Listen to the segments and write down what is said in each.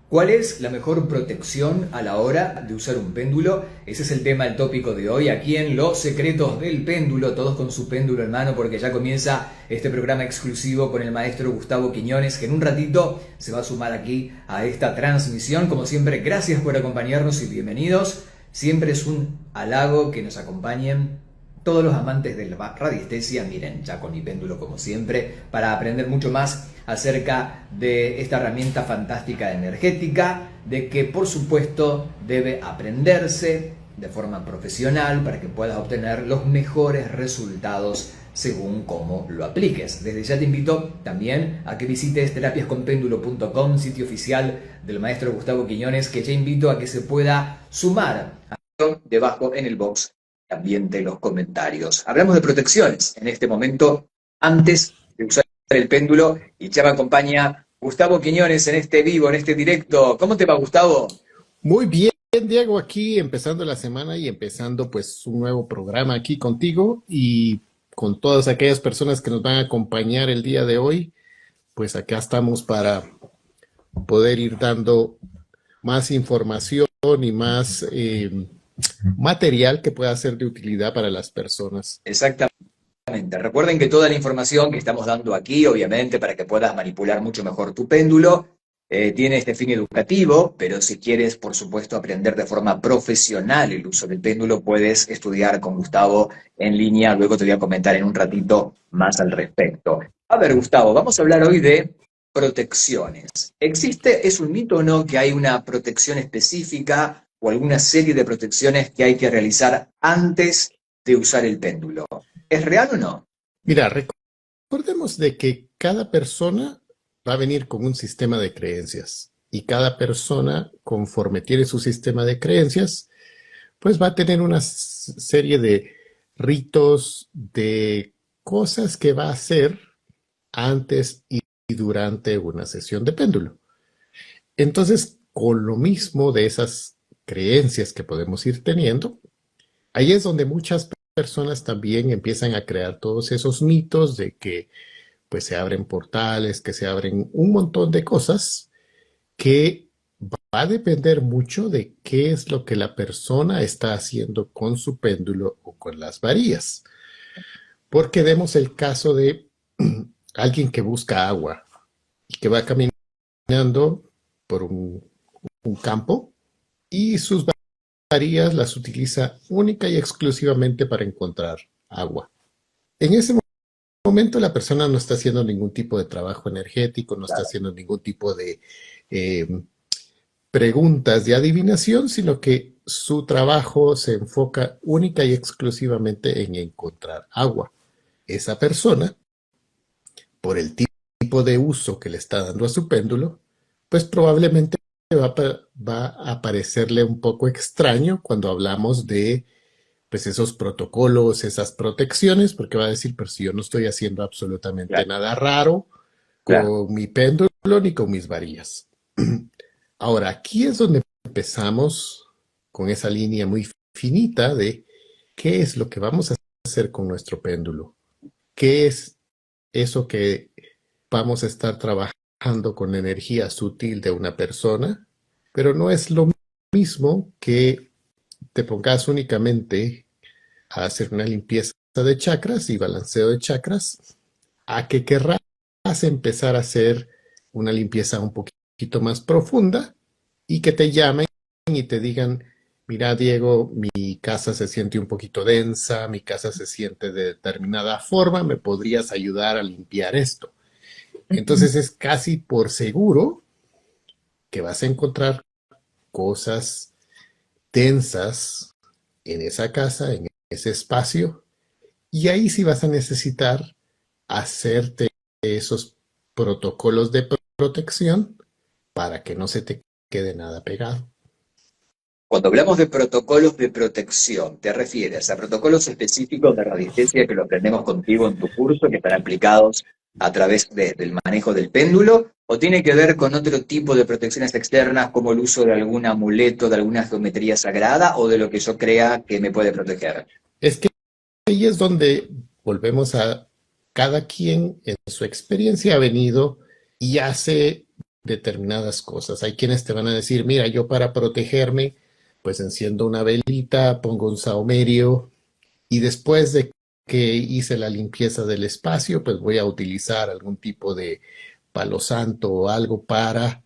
¿Cuál es la mejor protección a la hora de usar un péndulo? Ese es el tema, el tópico de hoy, aquí en Los Secretos del Péndulo, todos con su péndulo en mano, porque ya comienza este programa exclusivo con el maestro Gustavo Quiñones, que en un ratito se va a sumar aquí a esta transmisión. Como siempre, gracias por acompañarnos y bienvenidos. Siempre es un halago que nos acompañen todos los amantes de la radiestesia. Miren, ya con mi péndulo como siempre, para aprender mucho más acerca de esta herramienta fantástica energética, de que por supuesto debe aprenderse de forma profesional para que puedas obtener los mejores resultados según cómo lo apliques. Desde ya te invito también a que visites terapiasconpendulo.com, sitio oficial del maestro Gustavo Quiñones, que ya invito a que se pueda sumar debajo en el box también de los comentarios. Hablamos de protecciones en este momento, antes de usar el péndulo, y ya me acompaña Gustavo Quiñones en este vivo, en este directo. ¿Cómo te va, Gustavo? Muy bien, Diego, aquí empezando la semana y empezando pues un nuevo programa aquí contigo y con todas aquellas personas que nos van a acompañar el día de hoy, pues acá estamos para poder ir dando más información y más material que pueda ser de utilidad para las personas. Exactamente. Recuerden que toda la información que estamos dando aquí, obviamente, para que puedas manipular mucho mejor tu péndulo, tiene este fin educativo, pero si quieres, por supuesto, aprender de forma profesional el uso del péndulo, puedes estudiar con Gustavo en línea. Luego te voy a comentar en un ratito más al respecto. A ver, Gustavo, vamos a hablar hoy de protecciones. ¿Existe, es un mito o no, que hay una protección específica o alguna serie de protecciones que hay que realizar antes de usar el péndulo? ¿Es real o no? Mira, recordemos de que cada persona va a venir con un sistema de creencias y cada persona, conforme tiene su sistema de creencias, pues va a tener una serie de ritos, de cosas que va a hacer antes y durante una sesión de péndulo. Entonces, con lo mismo de esas creencias que podemos ir teniendo, ahí es donde muchas personas también empiezan a crear todos esos mitos de que pues se abren portales, que se abren un montón de cosas que va a depender mucho de qué es lo que la persona está haciendo con su péndulo o con las varillas. Porque vemos el caso de alguien que busca agua y que va caminando por un campo y sus varillas las utiliza única y exclusivamente para encontrar agua. En ese momento la persona no está haciendo ningún tipo de trabajo energético, no está Claro. haciendo ningún tipo de preguntas de adivinación, sino que su trabajo se enfoca única y exclusivamente en encontrar agua. Esa persona, por el tipo de uso que le está dando a su péndulo, pues probablemente va a parecerle un poco extraño cuando hablamos de pues esos protocolos, esas protecciones, porque va a decir, pero si yo no estoy haciendo absolutamente Claro, nada raro claro. con mi péndulo ni con mis varillas. Ahora, aquí es donde empezamos con esa línea muy finita de qué es lo que vamos a hacer con nuestro péndulo, qué es eso que vamos a estar trabajando con energía sutil de una persona, pero no es lo mismo que te pongas únicamente a hacer una limpieza de chakras y balanceo de chakras, a que querrás empezar a hacer una limpieza un poquito más profunda y que te llamen y te digan, mira Diego, mi casa se siente un poquito densa, mi casa se siente de determinada forma, ¿me podrías ayudar a limpiar esto? Entonces es casi por seguro que vas a encontrar cosas densas en esa casa, en ese espacio, y ahí sí vas a necesitar hacerte esos protocolos de protección para que no se te quede nada pegado. Cuando hablamos de protocolos de protección, ¿te refieres a protocolos específicos de radiestesia que lo aprendemos contigo en tu curso, que están aplicados a través del manejo del péndulo? ¿O tiene que ver con otro tipo de protecciones externas, como el uso de algún amuleto, de alguna geometría sagrada, o de lo que yo crea que me puede proteger? Es que ahí es donde volvemos a cada quien en su experiencia ha venido y hace determinadas cosas. Hay quienes te van a decir, mira, yo para protegerme, pues enciendo una velita, pongo un sahumerio y después de que hice la limpieza del espacio, pues voy a utilizar algún tipo de palo santo o algo para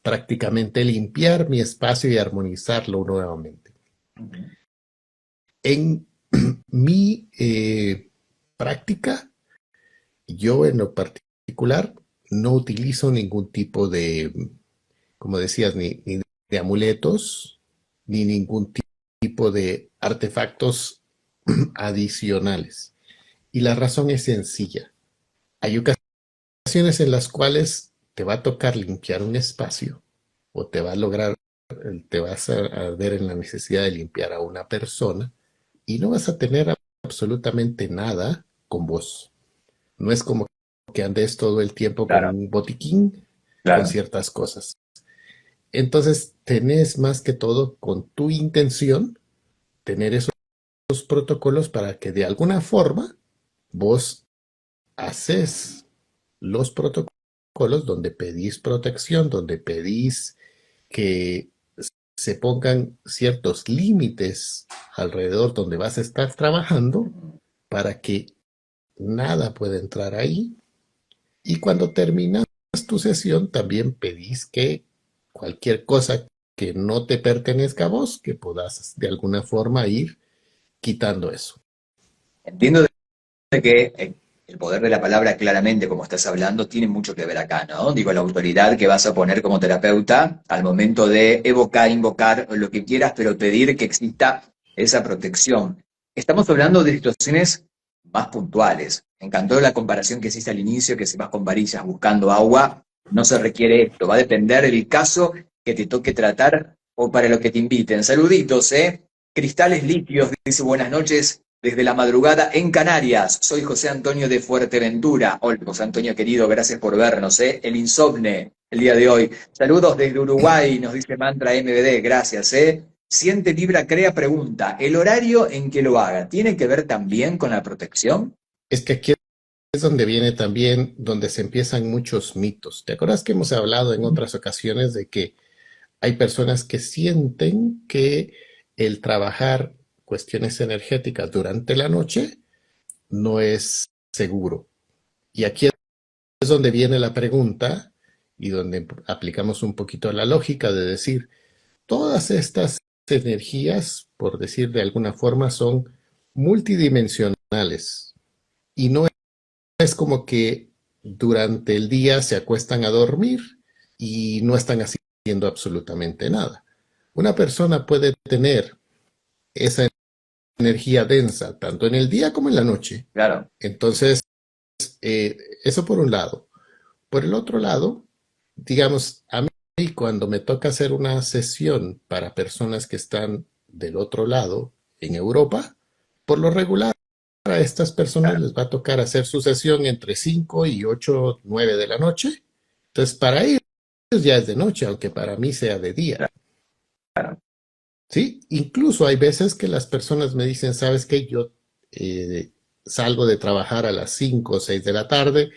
prácticamente limpiar mi espacio y armonizarlo nuevamente. En mi práctica, yo en lo particular no utilizo ningún tipo de, como decías, ni de amuletos, ni ningún tipo de artefactos adicionales. Y la razón es sencilla. Hay ocasiones en las cuales te va a tocar limpiar un espacio o te va a lograr, te vas a ver en la necesidad de limpiar a una persona y no vas a tener absolutamente nada con vos. No es como que andes todo el tiempo con Claro, un botiquín con claro. ciertas cosas. Entonces, tenés más que todo con tu intención tener esos protocolos para que de alguna forma vos haces los protocolos donde pedís protección, donde pedís que se pongan ciertos límites alrededor donde vas a estar trabajando para que nada pueda entrar ahí. Y cuando terminas tu sesión, también pedís que cualquier cosa que no te pertenezca a vos, que puedas de alguna forma ir quitando eso. Entiendo de que el poder de la palabra, claramente, como estás hablando, tiene mucho que ver acá, ¿no? Digo, la autoridad que vas a poner como terapeuta al momento de evocar, invocar, o lo que quieras, pero pedir que exista esa protección. Estamos hablando de situaciones más puntuales. Me encantó la comparación que hiciste al inicio, que si vas con varillas buscando agua, no se requiere esto. Va a depender del caso que te toque tratar o para lo que te inviten. Saluditos, ¿eh? Cristales Litios dice buenas noches desde la madrugada en Canarias. Soy José Antonio de Fuerteventura. Hola, José Antonio querido, gracias por vernos, ¿eh? El insomne el día de hoy. Saludos desde Uruguay, nos dice Mantra MBD, gracias, ¿eh? Siente Vibra Crea pregunta, ¿el horario en que lo haga tiene que ver también con la protección? Es que aquí es donde viene también, donde se empiezan muchos mitos. ¿Te acuerdas que hemos hablado en otras ocasiones de que hay personas que sienten que el trabajar cuestiones energéticas durante la noche no es seguro? Y aquí es donde viene la pregunta y donde aplicamos un poquito la lógica de decir, todas estas energías, por decir de alguna forma, son multidimensionales y no es como que durante el día se acuestan a dormir y no están haciendo absolutamente nada. Una persona puede tener esa energía densa tanto en el día como en la noche. Claro. Entonces, eso por un lado. Por el otro lado, digamos, a mí cuando me toca hacer una sesión para personas que están del otro lado, en Europa, por lo regular a estas personas les va a tocar hacer su sesión entre 5 y 8, 9 de la noche. Entonces, para ellos ya es de noche, aunque para mí sea de día. Claro. ¿Sí? Incluso hay veces que las personas me dicen, ¿sabes qué? Yo salgo de trabajar a las 5 o 6 de la tarde,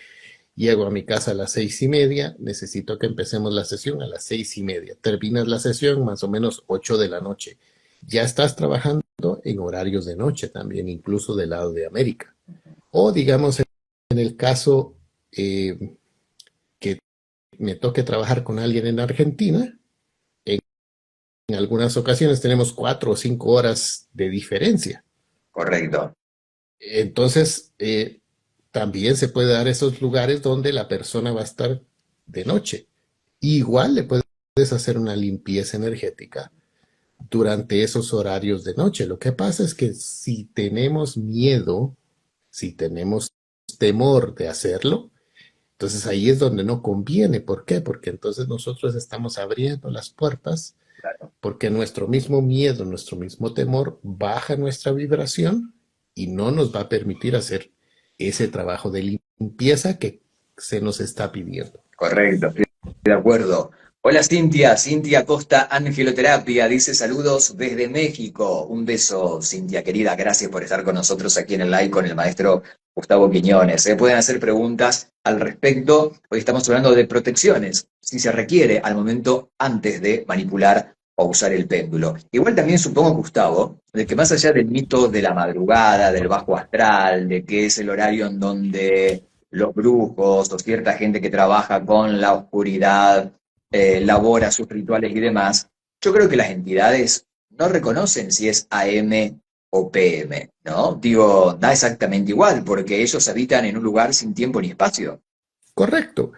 llego a mi casa a las 6:30, necesito que empecemos la sesión a las 6:30. Terminas la sesión más o menos 8 de la noche. Ya estás trabajando en horarios de noche también, incluso del lado de América. O digamos, en el caso que me toque trabajar con alguien en Argentina, en algunas ocasiones tenemos 4 o 5 horas de diferencia. Correcto. Entonces, también se puede dar esos lugares donde la persona va a estar de noche. Igual le puedes hacer una limpieza energética durante esos horarios de noche. Lo que pasa es que si tenemos miedo, si tenemos temor de hacerlo, entonces ahí es donde no conviene. ¿Por qué? Porque entonces nosotros estamos abriendo las puertas Claro. porque nuestro mismo miedo, nuestro mismo temor baja nuestra vibración y no nos va a permitir hacer ese trabajo de limpieza que se nos está pidiendo. Correcto, estoy de acuerdo. Hola Cintia, Cintia Costa Angeloterapia, dice saludos desde México. Un beso, Cintia querida, gracias por estar con nosotros aquí en el live con el maestro Gustavo Quiñones. Pueden hacer preguntas al respecto. Hoy estamos hablando de protecciones, si se requiere al momento antes de manipular o usar el péndulo. Igual también supongo, Gustavo, de que más allá del mito de la madrugada, del bajo astral, de que es el horario en donde los brujos o cierta gente que trabaja con la oscuridad elabora sus rituales y demás, yo creo que las entidades no reconocen si es AM o PM, ¿no? Digo, da exactamente igual, porque ellos habitan en un lugar sin tiempo ni espacio. Correcto.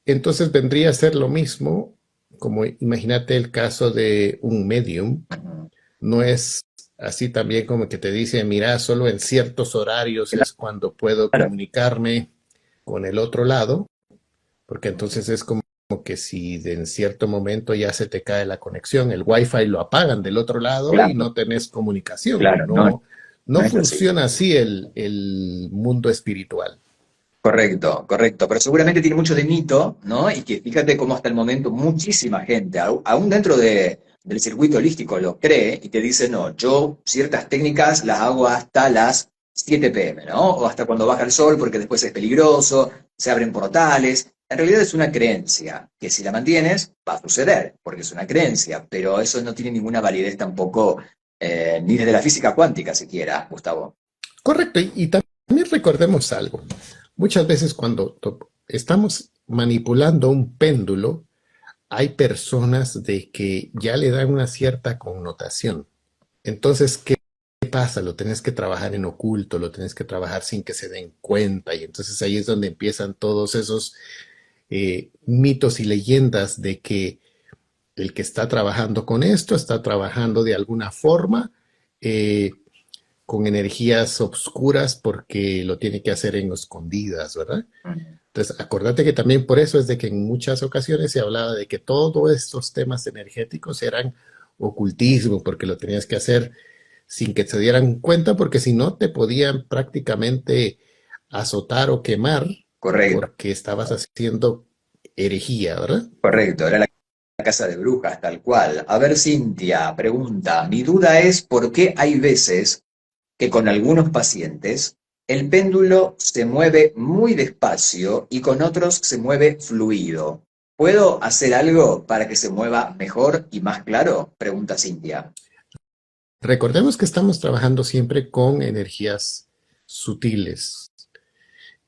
Entonces vendría a ser lo mismo, como imagínate el caso de un medium, no es así también como que te dice, mira, solo en ciertos horarios es cuando puedo Claro, comunicarme con el otro lado, porque entonces es como que si en cierto momento ya se te cae la conexión, el wifi lo apagan del otro lado y claro, no tenés comunicación. claro, no, No, no no es así. funciona así el mundo espiritual. Correcto, correcto, pero seguramente tiene mucho de mito, ¿no? Y que fíjate cómo hasta el momento muchísima gente, aún dentro del circuito holístico, lo cree y te dice, no, yo ciertas técnicas las hago hasta las 7 p.m., ¿no? O hasta cuando baja el sol porque después es peligroso, se abren portales. En realidad es una creencia que si la mantienes va a suceder, porque es una creencia, pero eso no tiene ninguna validez tampoco, ni desde la física cuántica siquiera, Gustavo. Correcto, y también recordemos algo. Muchas veces cuando estamos manipulando un péndulo, hay personas de que ya le dan una cierta connotación. Entonces, ¿qué pasa? Lo tenés que trabajar en oculto, lo tenés que trabajar sin que se den cuenta, y entonces ahí es donde empiezan todos esos mitos y leyendas de que el que está trabajando con esto está trabajando de alguna forma eh, con energías obscuras porque lo tiene que hacer en escondidas, ¿verdad? Entonces, acordate que también por eso es de que en muchas ocasiones se hablaba de que todos estos temas energéticos eran ocultismo, porque lo tenías que hacer sin que se dieran cuenta, porque si no te podían prácticamente azotar o quemar Correcto. porque estabas haciendo herejía, ¿verdad? Correcto, era la casa de brujas, tal cual. A ver, Cintia, pregunta, mi duda es por qué hay veces que con algunos pacientes el péndulo se mueve muy despacio y con otros se mueve fluido. ¿Puedo hacer algo para que se mueva mejor y más claro? Pregunta Cintia. Recordemos que estamos trabajando siempre con energías sutiles.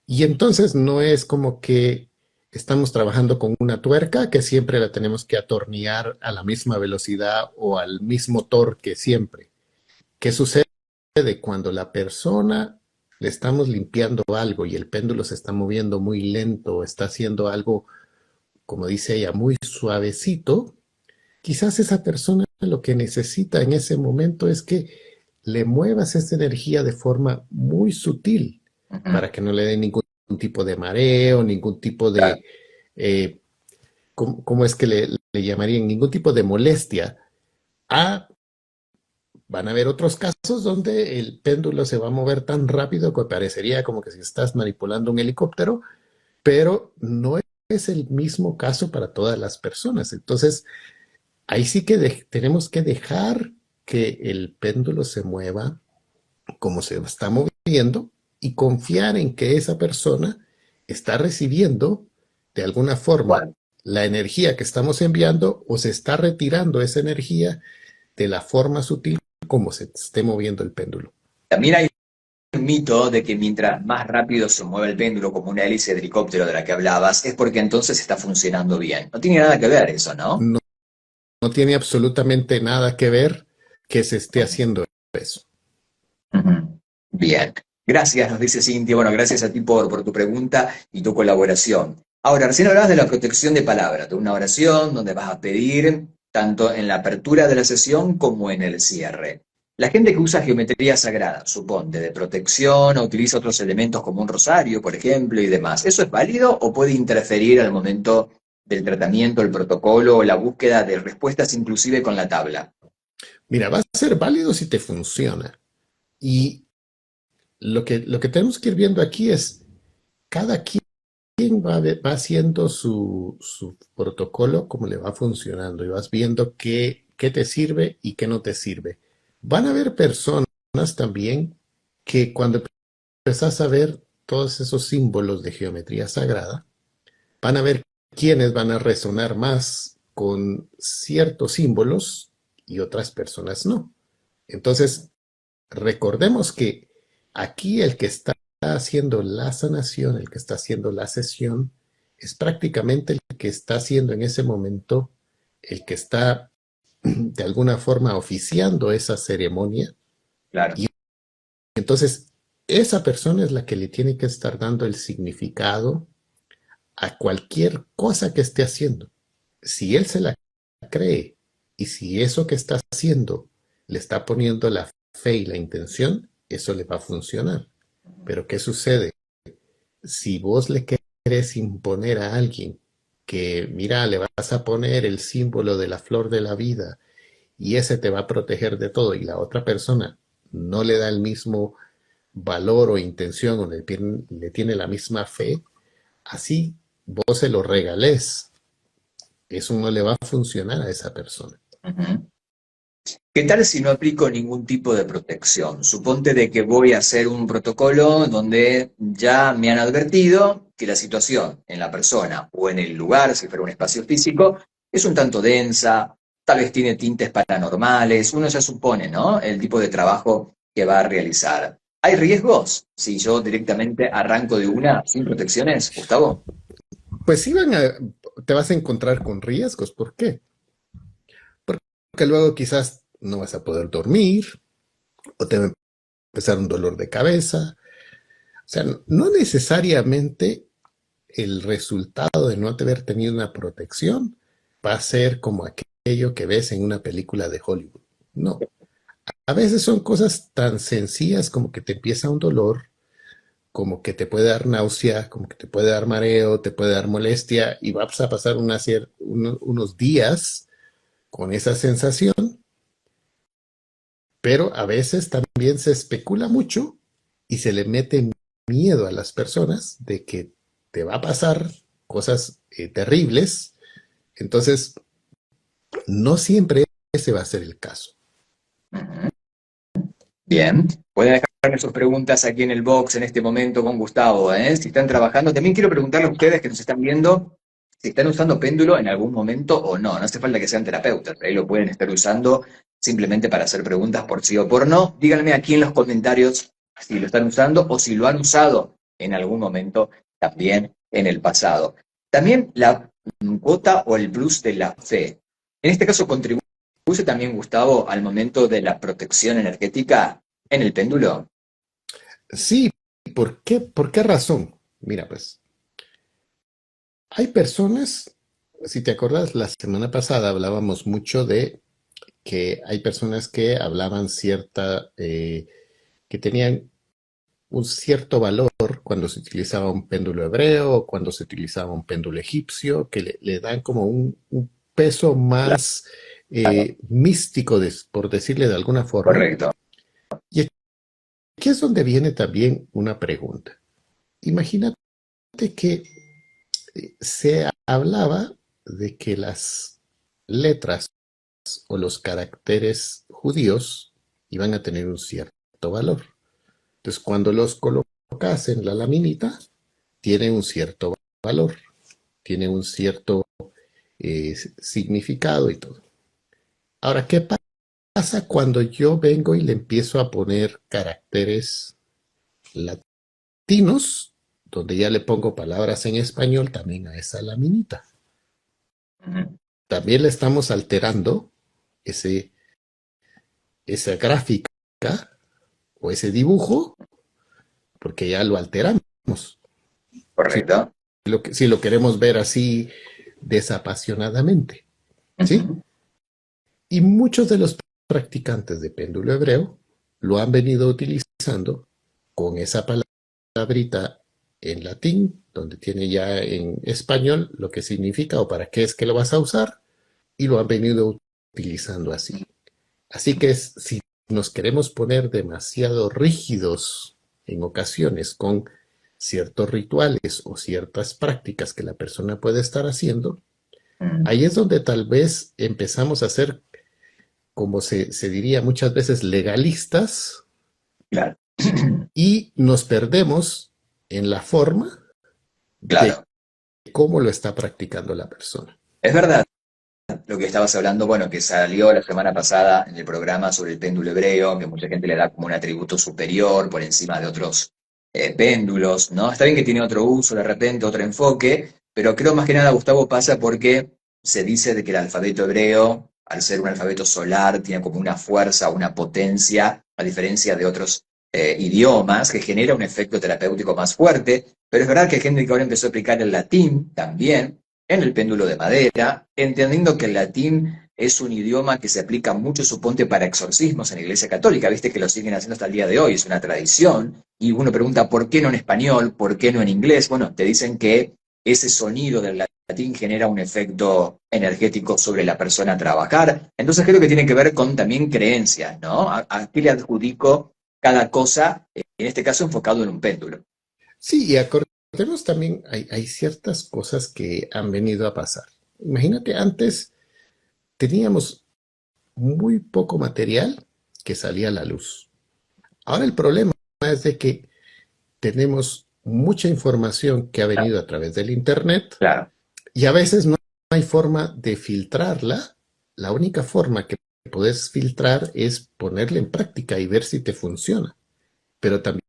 Y entonces no es como que estamos trabajando con una tuerca que siempre la tenemos que atornillar a la misma velocidad o al mismo torque siempre. ¿Qué sucede cuando la persona le estamos limpiando algo y el péndulo se está moviendo muy lento o está haciendo algo, como dice ella, muy suavecito? Quizás esa persona lo que necesita en ese momento es que le muevas esa energía de forma muy sutil Ujú, para que no le dé ningún tipo de mareo, ningún tipo claro, de, ¿cómo es que le llamarían? Ningún tipo de molestia. Ah, van a haber otros casos donde el péndulo se va a mover tan rápido que parecería como que si estás manipulando un helicóptero, pero no es el mismo caso para todas las personas. Entonces, ahí sí que tenemos que dejar que el péndulo se mueva como se está moviendo y confiar en que esa persona está recibiendo de alguna forma igual. la energía que estamos enviando o se está retirando esa energía de la forma sutil como se esté moviendo el péndulo. También hay un mito de que mientras más rápido se mueve el péndulo como una hélice de helicóptero de la que hablabas, es porque entonces está funcionando bien. No tiene nada que ver eso, ¿no? No, no tiene absolutamente nada que ver que se esté haciendo eso. Ujú. Bien, gracias, nos dice Cintia. Bueno, gracias a ti por tu pregunta y tu colaboración. Ahora, recién hablabas de la protección de palabra, de una oración donde vas a pedir tanto en la apertura de la sesión como en el cierre. La gente que usa geometría sagrada, suponte, de protección o utiliza otros elementos como un rosario, por ejemplo, y demás, ¿eso es válido o puede interferir al momento del tratamiento, el protocolo o la búsqueda de respuestas inclusive con la tabla? Mira, va a ser válido si te funciona. Y lo que tenemos que ir viendo aquí es cada quien va haciendo su protocolo, cómo le va funcionando y vas viendo qué te sirve y qué no te sirve. Van a haber personas también que cuando empezás a ver todos esos símbolos de geometría sagrada, van a ver quiénes van a resonar más con ciertos símbolos y otras personas no. Entonces, recordemos que aquí el que está haciendo la sanación, el que está haciendo la sesión, es prácticamente el que está haciendo en ese momento, el que está de alguna forma oficiando esa ceremonia. Claro. Y entonces, esa persona es la que le tiene que estar dando el significado a cualquier cosa que esté haciendo. Si él se la cree y si eso que está haciendo le está poniendo la fe y la intención, eso le va a funcionar. Pero ¿qué sucede? Si vos le querés imponer a alguien que, mira, le vas a poner el símbolo de la flor de la vida y ese te va a proteger de todo y la otra persona no le da el mismo valor o intención o le tiene la misma fe, así vos se lo regales, eso no le va a funcionar a esa persona. Ujú. ¿Qué tal si no aplico ningún tipo de protección? Suponte de que voy a hacer un protocolo donde ya me han advertido que la situación en la persona o en el lugar, si fuera un espacio físico, es un tanto densa, tal vez tiene tintes paranormales, uno ya supone, ¿no? El tipo de trabajo que va a realizar. ¿Hay riesgos si yo directamente arranco de una sin protecciones, Gustavo? Pues sí te vas a encontrar con riesgos. ¿Por qué? Porque luego quizás no vas a poder dormir o te va a empezar un dolor de cabeza. O sea, no necesariamente el resultado de no haber tenido una protección va a ser como aquello que ves en una película de Hollywood. No. A veces son cosas tan sencillas como que te empieza un dolor, como que te puede dar náusea, como que te puede dar mareo, te puede dar molestia y vas a pasar unos días con esa sensación, pero a veces también se especula mucho y se le mete miedo a las personas de que te va a pasar cosas terribles. Entonces, no siempre ese va a ser el caso. Ujú. Bien, pueden dejarme sus preguntas aquí en el box en este momento con Gustavo, ¿eh? Si están trabajando. También quiero preguntarle a ustedes que nos están viendo si están usando péndulo en algún momento o no. No hace falta que sean terapeutas, ahí lo pueden estar usando simplemente para hacer preguntas por sí o por no. Díganme aquí en los comentarios si lo están usando o si lo han usado en algún momento también en el pasado. También la cuota o el plus de la fe. En este caso contribuye también, Gustavo, al momento de la protección energética en el péndulo. Sí, ¿por qué? ¿Por qué razón? Mira, pues, hay personas, si te acuerdas, la semana pasada hablábamos mucho de que hay personas que hablaban que tenían un cierto valor cuando se utilizaba un péndulo hebreo o cuando se utilizaba un péndulo egipcio, que le dan como un peso más Claro, místico, por decirle de alguna forma. correcto. Y aquí es donde viene también una pregunta. Imagínate que se hablaba de que las letras o los caracteres judíos iban a tener un cierto valor. Entonces, cuando los colocas en la laminita, tiene un cierto valor, tiene un cierto significado y todo. Ahora, ¿qué pasa cuando yo vengo y le empiezo a poner caracteres latinos, donde ya le pongo palabras en español también a esa laminita? Ujú. También le estamos alterando ese, esa gráfica o ese dibujo, porque ya lo alteramos. Si Correcto. si lo queremos ver así desapasionadamente, ¿sí? Ujú. Y muchos de los practicantes de péndulo hebreo lo han venido utilizando con esa palabrita en latín, donde tiene ya en español lo que significa o para qué es que lo vas a usar, y lo han venido utilizando así. Así que si nos queremos poner demasiado rígidos en ocasiones con ciertos rituales o ciertas prácticas que la persona puede estar haciendo, Mm. ahí es donde tal vez empezamos a ser, como se diría muchas veces, legalistas, Claro. y nos perdemos en la forma de Claro, cómo lo está practicando la persona. es verdad. Lo que estabas hablando, bueno, que salió la semana pasada en el programa sobre el péndulo hebreo, que mucha gente le da como un atributo superior por encima de otros péndulos, ¿no? Está bien que tiene otro uso, de repente, otro enfoque, pero creo más que nada, Gustavo, pasa porque se dice de que el alfabeto hebreo, al ser un alfabeto solar, tiene como una fuerza, una potencia, a diferencia de otros idiomas, que genera un efecto terapéutico más fuerte, pero es verdad que hay gente que ahora empezó a aplicar el latín también en el péndulo de madera, entendiendo que el latín es un idioma que se aplica mucho, suponte, para exorcismos en la Iglesia Católica, viste que lo siguen haciendo hasta el día de hoy, es una tradición, y uno pregunta, ¿por qué no en español? ¿Por qué no en inglés? Bueno, te dicen que ese sonido del latín genera un efecto energético sobre la persona a trabajar, entonces creo que tiene que ver con también creencias, ¿no? ¿A qué le adjudico cada cosa, en este caso enfocado en un péndulo? Sí, y acordemos también, hay ciertas cosas que han venido a pasar. Imagínate, antes teníamos muy poco material que salía a la luz. Ahora el problema es de que tenemos mucha información que ha venido a través del Internet Claro, y a veces no hay forma de filtrarla. La única forma que puedes filtrar es ponerla en práctica y ver si te funciona. Pero también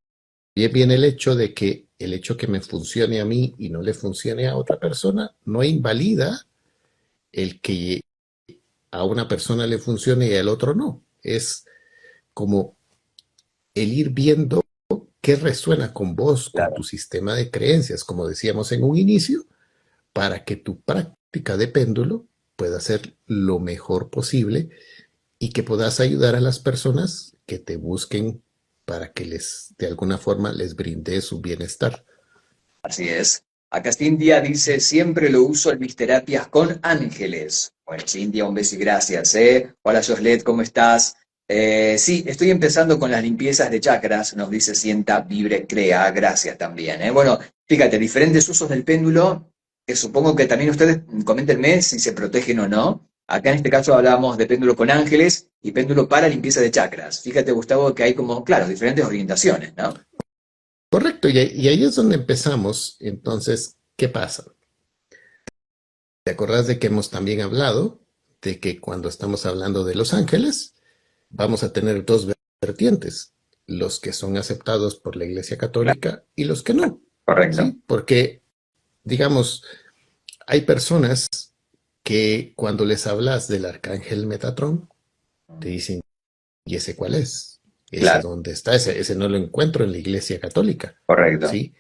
viene el hecho de que el hecho que me funcione a mí y no le funcione a otra persona no invalida el que a una persona le funcione y al otro no. Es como el ir viendo qué resuena con vos, con tu claro. sistema de creencias, como decíamos en un inicio, para que tu práctica de péndulo pueda ser lo mejor posible y que puedas ayudar a las personas que te busquen para que les, de alguna forma, les brinde su bienestar. Así es. Acá Cintia dice, siempre lo uso en mis terapias con ángeles. Bueno, Cintia, un beso y gracias, ¿eh? Hola, Joslet, ¿cómo estás? Sí, estoy empezando con las limpiezas de chakras, nos dice Sienta, Vibre, Crea. Gracias también, ¿eh? Bueno, fíjate, diferentes usos del péndulo, que supongo que también ustedes coméntenme si se protegen o no. Acá en este caso hablamos de péndulo con ángeles y péndulo para limpieza de chakras. Fíjate, Gustavo, que hay como, claro, diferentes orientaciones, ¿no? Correcto, y ahí es donde empezamos. Entonces, ¿qué pasa? ¿Te acordás de que hemos también hablado de que cuando estamos hablando de los ángeles, vamos a tener dos vertientes, los que son aceptados por la Iglesia Claro, Católica y los que no, correcto. ¿sí? Porque, digamos, hay personas que cuando les hablas del arcángel Metatrón, te dicen, ¿y ese cuál es? ¿Ese Claro, dónde está? Ese no lo encuentro en la Iglesia Católica, correcto. ¿sí?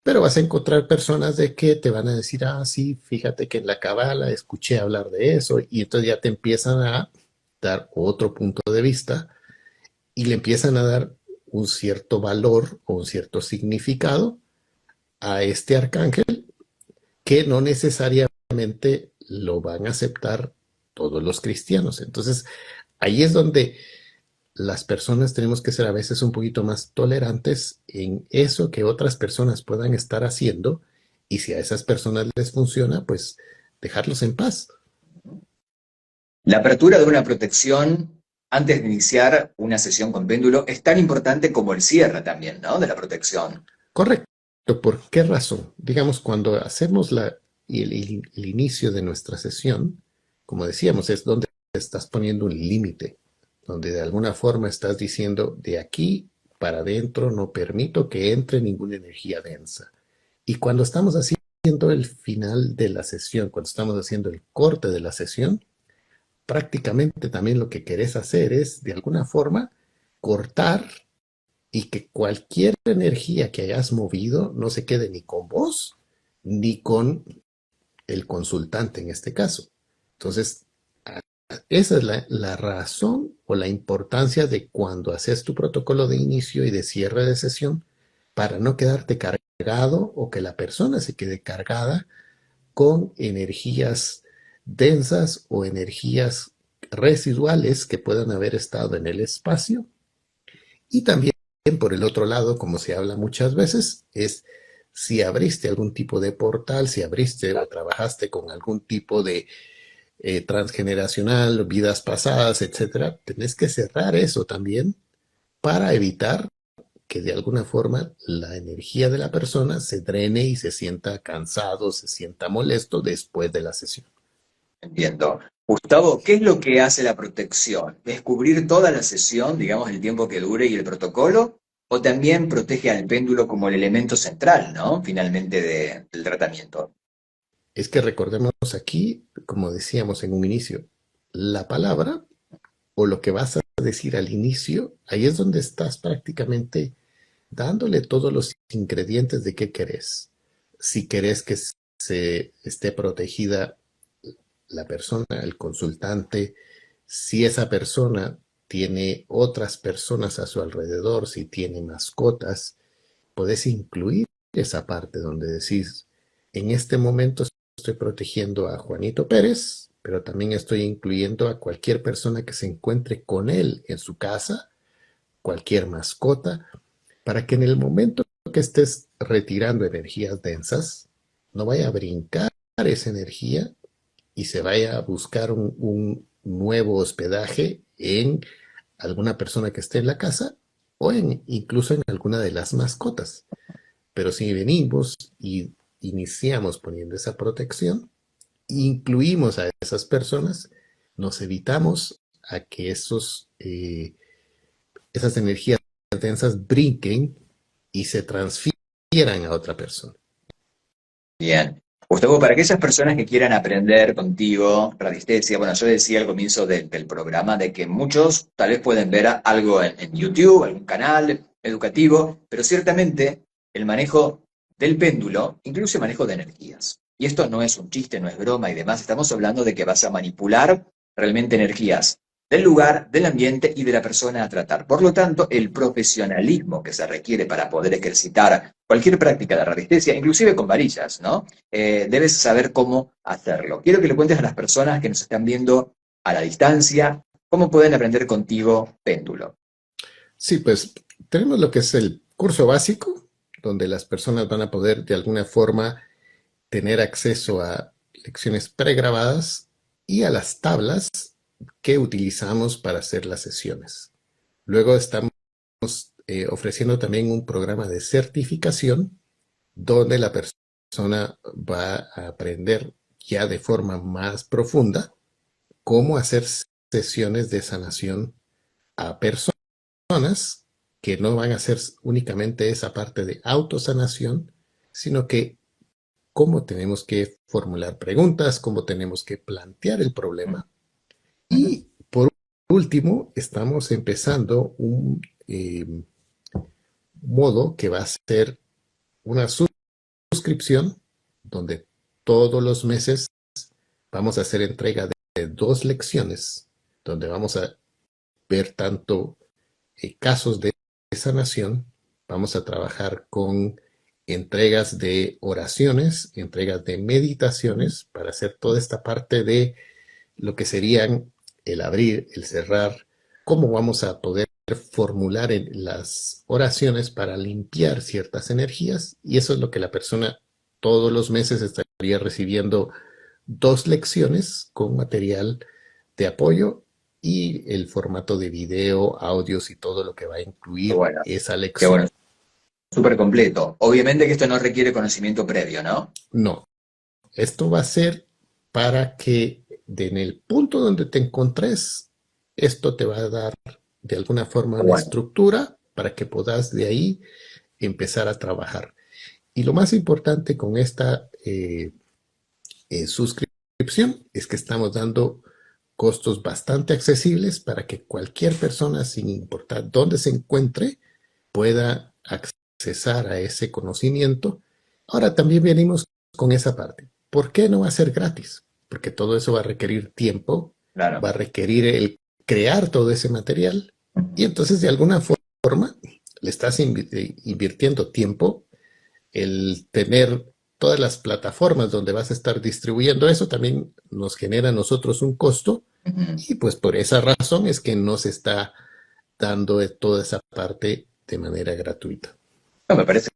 Pero vas a encontrar personas de que te van a decir, ah, sí, fíjate que en la Cabala escuché hablar de eso, y entonces ya te empiezan a dar otro punto de vista y le empiezan a dar un cierto valor o un cierto significado a este arcángel que no necesariamente lo van a aceptar todos los cristianos. Entonces, ahí es donde las personas tenemos que ser a veces un poquito más tolerantes en eso que otras personas puedan estar haciendo, y si a esas personas les funciona, pues dejarlos en paz. La apertura de una protección antes de iniciar una sesión con péndulo es tan importante como el cierre también, ¿no? De la protección. Correcto. ¿Por qué razón? Digamos, cuando hacemos el inicio de nuestra sesión, como decíamos, es donde estás poniendo un límite, donde de alguna forma estás diciendo, de aquí para adentro no permito que entre ninguna energía densa. Y cuando estamos haciendo el final de la sesión, cuando estamos haciendo el corte de la sesión, prácticamente también lo que querés hacer es, de alguna forma, cortar y que cualquier energía que hayas movido no se quede ni con vos ni con el consultante en este caso. Entonces, esa es la razón o la importancia de cuando haces tu protocolo de inicio y de cierre de sesión, para no quedarte cargado o que la persona se quede cargada con energías densas o energías residuales que puedan haber estado en el espacio. Y también, por el otro lado, como se habla muchas veces, es si abriste algún tipo de portal, si abriste o trabajaste con algún tipo de transgeneracional, vidas pasadas, etcétera, tenés que cerrar eso también para evitar que de alguna forma la energía de la persona se drene y se sienta cansado, se sienta molesto después de la sesión. Entiendo. Gustavo, ¿qué es lo que hace la protección? ¿Descubrir toda la sesión, digamos, el tiempo que dure y el protocolo? ¿O también protege al péndulo como el elemento central, ¿no? Finalmente del tratamiento. Es que recordemos aquí, como decíamos en un inicio, la palabra o lo que vas a decir al inicio, ahí es donde estás prácticamente dándole todos los ingredientes de qué querés. Si querés que se esté protegida la persona, el consultante, si esa persona tiene otras personas a su alrededor, si tiene mascotas, podés incluir esa parte donde decís, en este momento estoy protegiendo a Juanito Pérez, pero también estoy incluyendo a cualquier persona que se encuentre con él en su casa, cualquier mascota, para que en el momento que estés retirando energías densas, no vaya a brincar esa energía y se vaya a buscar un nuevo hospedaje en alguna persona que esté en la casa o incluso en alguna de las mascotas. Pero si venimos y iniciamos poniendo esa protección, incluimos a esas personas, nos evitamos a que esas energías densas brinquen y se transfieran a otra persona. Bien. Gustavo, para aquellas personas que quieran aprender contigo radiestesia, bueno, yo decía al comienzo del programa de que muchos tal vez pueden ver algo en YouTube, algún canal educativo, pero ciertamente el manejo del péndulo incluye manejo de energías. Y esto no es un chiste, no es broma y demás, estamos hablando de que vas a manipular realmente energías del lugar, del ambiente y de la persona a tratar. Por lo tanto, el profesionalismo que se requiere para poder ejercitar cualquier práctica de radiestesia, inclusive con varillas, ¿no? Debes saber cómo hacerlo. Quiero que le cuentes a las personas que nos están viendo a la distancia cómo pueden aprender contigo péndulo. Sí, pues tenemos lo que es el curso básico, donde las personas van a poder de alguna forma tener acceso a lecciones pregrabadas y a las tablas que utilizamos para hacer las sesiones. Luego estamos ofreciendo también un programa de certificación donde la persona va a aprender ya de forma más profunda cómo hacer sesiones de sanación a personas que no van a hacer únicamente esa parte de autosanación, sino que cómo tenemos que formular preguntas, cómo tenemos que plantear el problema. Y por último, estamos empezando un modo que va a ser una suscripción donde todos los meses vamos a hacer entrega de 2 lecciones, donde vamos a ver tanto casos de sanación, vamos a trabajar con entregas de oraciones, entregas de meditaciones, para hacer toda esta parte de lo que serían el abrir, el cerrar, cómo vamos a poder formular en las oraciones para limpiar ciertas energías, y eso es lo que la persona todos los meses estaría recibiendo 2 lecciones con material de apoyo y el formato de video, audios y todo lo que va a Qué incluir bueno, esa qué lección. bueno, súper completo. Obviamente que esto no requiere conocimiento previo, ¿no? No, esto va a ser para que en el punto donde te encontres, esto te va a dar de alguna forma una Bueno, estructura para que puedas de ahí empezar a trabajar. Y lo más importante con esta suscripción es que estamos dando costos bastante accesibles para que cualquier persona, sin importar dónde se encuentre, pueda accesar a ese conocimiento. Ahora también venimos con esa parte. ¿Por qué no va a ser gratis? Porque todo eso va a requerir tiempo, va claro. a requerir el crear todo ese material y entonces de alguna forma le estás invirtiendo tiempo, el tener todas las plataformas donde vas a estar distribuyendo eso también nos genera a nosotros un costo y pues por esa razón es que no se está dando toda esa parte de manera gratuita. No, me parece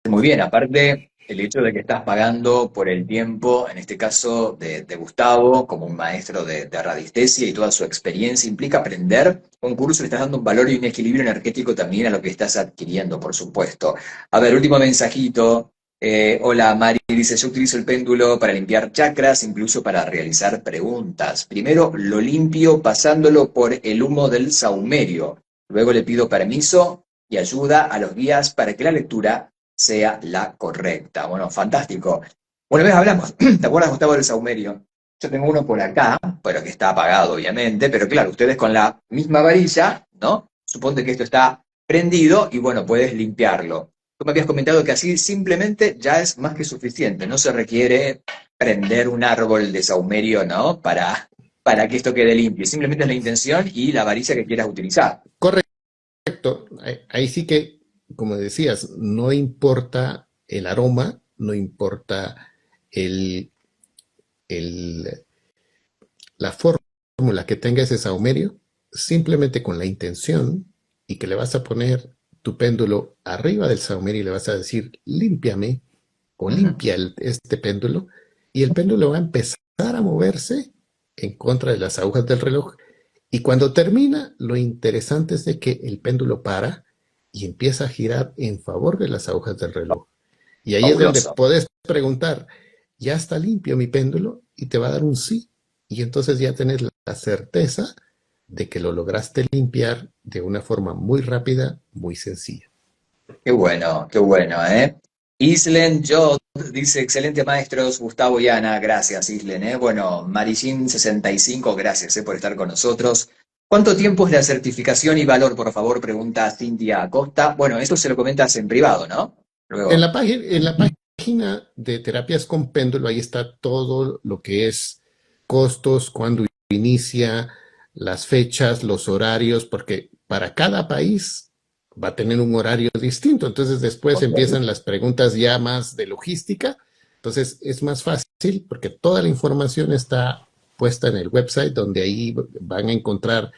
muy bien. Aparte, El hecho de que estás pagando por el tiempo, en este caso de Gustavo, como un maestro de radiestesia y toda su experiencia, implica aprender un curso, le estás dando un valor y un equilibrio energético también a lo que estás adquiriendo, por supuesto. A ver, último mensajito. Hola Mari, dice, yo utilizo el péndulo para limpiar chakras, incluso para realizar preguntas. Primero lo limpio pasándolo por el humo del saumerio. Luego le pido permiso y ayuda a los guías para que la lectura sea la correcta. Bueno, fantástico. Una vez hablamos, ¿te acuerdas, Gustavo, del saumerio? Yo tengo uno por acá, pero que está apagado, obviamente, pero claro, ustedes con la misma varilla, ¿no? Suponte que esto está prendido y bueno, puedes limpiarlo. Tú me habías comentado que así simplemente ya es más que suficiente, no se requiere prender un árbol de saumerio, ¿no? Para que esto quede limpio, simplemente es la intención y la varilla que quieras utilizar. Correcto. Ahí sí que, como decías, no importa el aroma, no importa el, el- la fórmula que tenga ese saumerio, simplemente con la intención y que le vas a poner tu péndulo arriba del saumerio y le vas a decir, límpiame o Ujú. limpia este péndulo, y el péndulo va a empezar a moverse en contra de las agujas del reloj. Y cuando termina, lo interesante es de que el péndulo para y empieza a girar en favor de las agujas del reloj. Y ahí es donde Fabuloso. puedes preguntar, ¿ya está limpio mi péndulo? Y te va a dar un sí. Y entonces ya tenés la certeza de que lo lograste limpiar de una forma muy rápida, muy sencilla. Qué bueno, ¿eh? Islen Jod dice, excelente maestros, Gustavo y Ana, gracias Islen, ¿eh? Bueno, Marijin65, gracias, por estar con nosotros. ¿Cuánto tiempo es la certificación y valor, por favor? Pregunta Cintia Acosta. Bueno, eso se lo comentas en privado, ¿no? Luego. En la página de terapias con péndulo, ahí está todo lo que es costos, cuándo inicia, las fechas, los horarios, porque para cada país va a tener un horario distinto. Entonces después Ok. empiezan las preguntas ya más de logística. Entonces es más fácil porque toda la información está puesta en el website donde ahí van a encontrar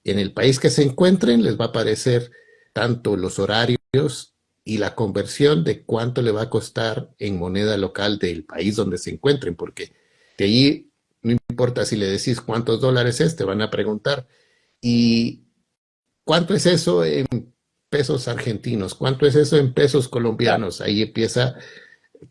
en el país que se encuentren, les va a aparecer tanto los horarios y la conversión de cuánto le va a costar en moneda local del país donde se encuentren, porque de allí no importa si le decís cuántos dólares es, te van a preguntar, ¿y cuánto es eso en pesos argentinos? ¿Cuánto es eso en pesos Claro. colombianos? Ahí empieza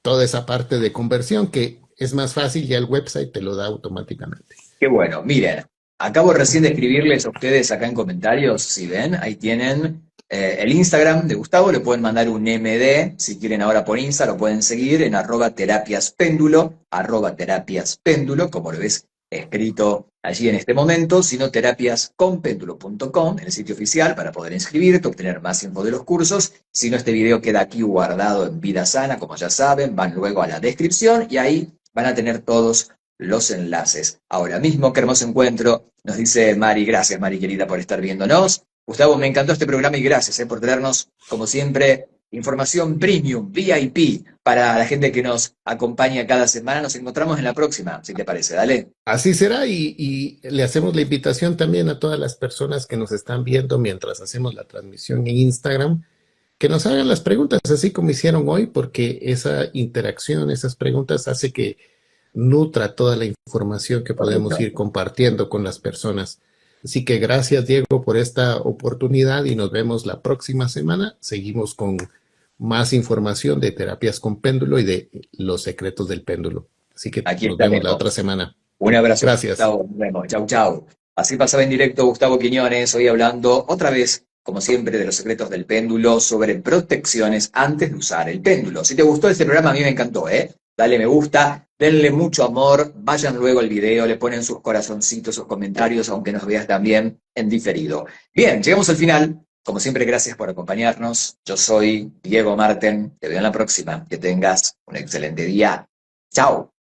toda esa parte de conversión que es más fácil, ya el website te lo da automáticamente. Qué bueno. Miren, acabo recién de escribirles a ustedes acá en comentarios, si ven, ahí tienen el Instagram de Gustavo, le pueden mandar un MD, si quieren ahora por Insta, lo pueden seguir en arroba terapias péndulo, como lo ves escrito allí en este momento, sino terapiasconpéndulo.com, en el sitio oficial, para poder inscribirte, obtener más info de los cursos. Si no, este video queda aquí guardado en Vida Sana, como ya saben, van luego a la descripción y ahí van a tener todos los enlaces. Ahora mismo, qué hermoso encuentro, nos dice Mari, gracias Mari querida por estar viéndonos. Gustavo, me encantó este programa y gracias por traernos, como siempre, información premium, VIP, para la gente que nos acompaña cada semana. Nos encontramos en la próxima, si te parece, dale. Así será y le hacemos la invitación también a todas las personas que nos están viendo mientras hacemos la transmisión en Instagram, que nos hagan las preguntas así como hicieron hoy, porque esa interacción, esas preguntas hace que nutra toda la información que podemos Correcto. ir compartiendo con las personas. Así que gracias, Diego, por esta oportunidad y nos vemos la próxima semana. Seguimos con más información de terapias con péndulo y de los secretos del péndulo. Así que Aquí nos vemos la estaremos. otra semana. Un abrazo, Gracias. Gustavo. Nos vemos. Chau, chau. Así pasaba en directo Gustavo Quiñones, hoy hablando otra vez, como siempre, de los secretos del péndulo, sobre protecciones antes de usar el péndulo. Si te gustó este programa, a mí me encantó, ¿eh? Dale me gusta, denle mucho amor, vayan luego al video, le ponen sus corazoncitos, sus comentarios, aunque nos veas también en diferido. Bien, llegamos al final. Como siempre, gracias por acompañarnos. Yo soy Diego Marten. Te veo en la próxima. Que tengas un excelente día. Chao.